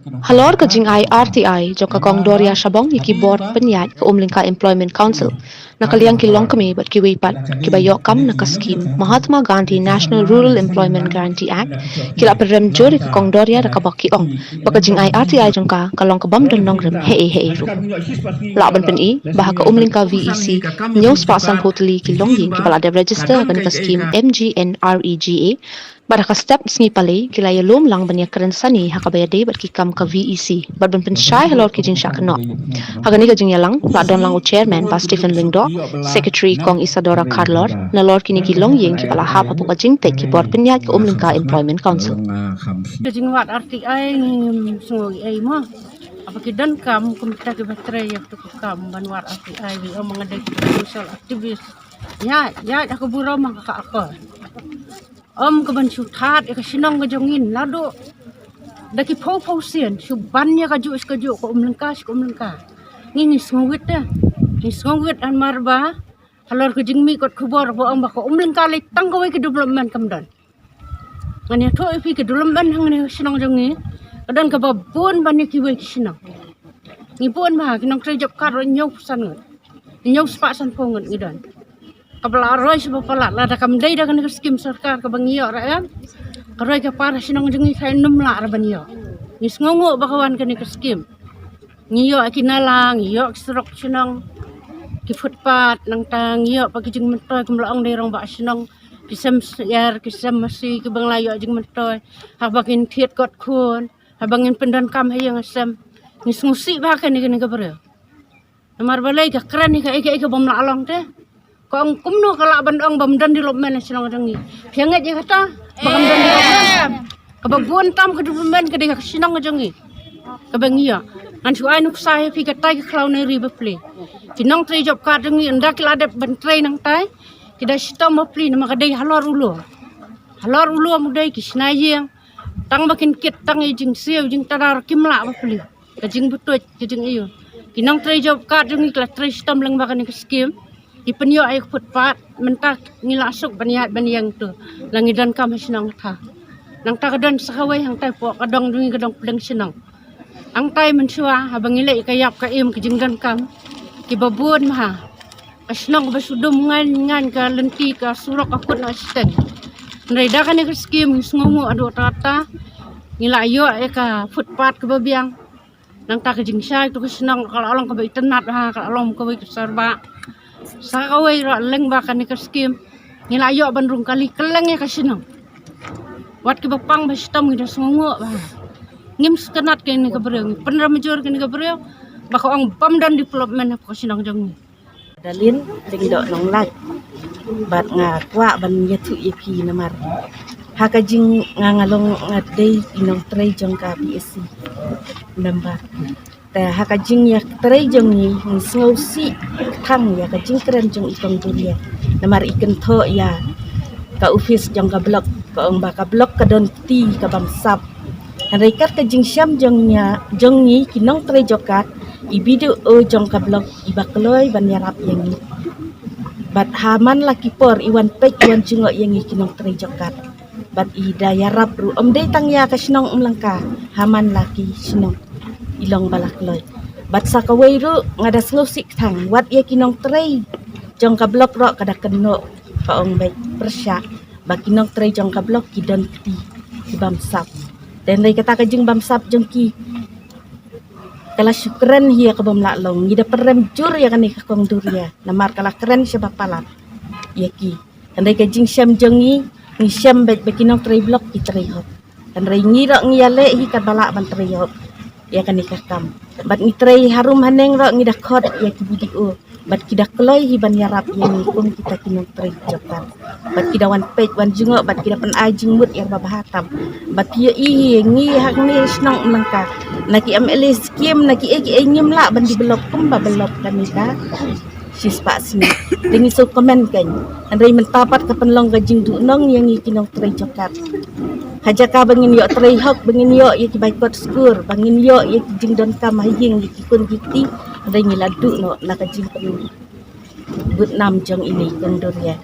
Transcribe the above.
Halor ka jingay RTI jo ka kong Doria Shabong yaki board Pyniaid ka Umlyngka Employment Council. Nakaliang kilong kami bat kiwipat kibayok kam na kaskim Mahatma Gandhi National Rural Employment Guarantee Act kila perem juri ka kong Doria da kabaki ong baka jingay RTI jong ka kalong kabam don long rem hei ru. Laban pen I baha ka Umlyngka VEC news pasan hoteli kilong yin kibala de register kan kaskim MGNREGA pada ka step sngi pale kila ya lom lang banya keren sani hakabaya de bat kikam ka VEC bat ban Pynshai halor ki Jingshah kno hagani ka jingya lang ladon lang u chairman pa Stephen Lingdo secretary kong Isadora Carlor na lor kini ki long yeng ki pala ha pa ka jingte ki bor Pyniaid ka Umlyngka Employment Council Jingwat RTI ni sungoy ay mo apakidan kam kumita ki batre yak to kam banwat RTI wi o mga day social activist ya ako buro makaka ako kaban syuthat ka sinong gajongin lado daki po sian subanya kaju ko Umlyngka ngini sngwit da ni sngwit an marba halor ke jingmi kot khubor bo ang bako Umlyngka le tanggawe ke development kamdan ngani to ipi ke development hang ni sinong jongi kadan ka babon bani ki we sinong ni pun ma kinong trejop kar nyau san nyau spa san pongon idan kabla roy sebab pala la da kam dai da kan skim sarkar ka bangiyo ra ya karoy ka para sinong jengi kay numla ra banyo ni sngongo bakawan kan ka skim ngiyo akinalang iyo strok sinong ki footpath nang tang iyo pag jing mentoy kumlaong dai rong ba sinong kisam yar kisam masih ke banglayo jing mentoy habakin thiet kot khun habangin pendan kam hayang asam ni smusi ba kan ni ka bro namar balai ka kran ni ka ike bomla along te kong kumno kala bandong bamdan di lobmen sinong jangi pianget je kata bamdan di lobmen kababon tam ke lobmen ke dia sinong jangi kabangia an su ai nuk sai pi ka tai ka clown ri beple sinong tre job ka jangi ndak la de ban tre nang tai kida sitam mapli nama ka dai halor ulo mudai ki sinayeng tang makin kit tang jing siu jing tarar kimla mapli ka jing butut jing iyo kinong tre job ka jangi kla tre sitam lang bakan ke skim di penyo ay footpath mentak nilasok banyang tu langidan kam sinang tha nang ta kadan sakaway hang tay po kadong dungi kadong pedang sinang ang tay mensua habang ilay kayap kaim kajingdan kam kibabun maha asnong basudum ngan ka lenti ka surok akut na asisten nreda kan ka skim sngongo ado tata nilayo ay ka footpath kababiang nang ta ka Jingshah tu ka sinang kalalong ka itenat ha kalalong ka sarba sakaway ra leng bakan ni kaskim nilayo bandrung kali keleng ya kasinang wat ki bapang bastam ida songo ba ngim skenat ke ni kabreng penra major ke ni kabreng bako ang pamdan development ko sinang jong dalin lingdo nong lak bat nga kwa ban yetu ipi namar hakajing ngalong ngadei inong trei jong ka PSC namba ta hakajing yak trei jong ni ngausi thang ya kajing keren jong ikong duria namar iken tho ya ka office jong ka blok ka ong baka blok ka don ti ka bamsap rekat ka Jingsham jong ni kinong trei jokat ibidu o jong ka blok ibakloi ban yarap yang ni bat haman laki por iwan pek iwan jungo yang ni kinong trei jokat bat ida yarap ru dei tang ya ka sinong Umlyngka haman laki sinong ilong balakloi bat sakaway ru ngadas ngusik thang wat ya kinong trei jong ka blok ro kada keno paong baik persya ba kinong trei jong ka blok kidon ti bamsap dan lay kata ka jing bamsap jong ki kala syukran hiya ka bamla long ngida perem jur ya kan ka kong duria namar kala keren siya bapalat ya ki andai ka Jingsham jongi ni syam baik kinong trei blok ki trei hop dan ray ngira ngiyale hi ka bala ban trei hop ya kan ikakam bat ngitrei harum haneng ro ngidak khot ya ki video bat kidak kloi hi ban yarap yang kum kita kinong trei jokan bat kidawan page wan jungo bat kidapan ajing mut yang babahatam bat ya i ngi hak ni snong Umlyngka naki amle skim naki eki ngim la ban di blok kum ba blok kan nika sispa sini dengi so komen kan andai mentapat ka penlong gajing du nong yang kinong trei jokan hajaka bangin yo trei hok bangin yo ki baikot skur bangin yo ki jingdon kam haying ki kun giti ada ngiladu no nakajing pen but nam jong ini kendor ya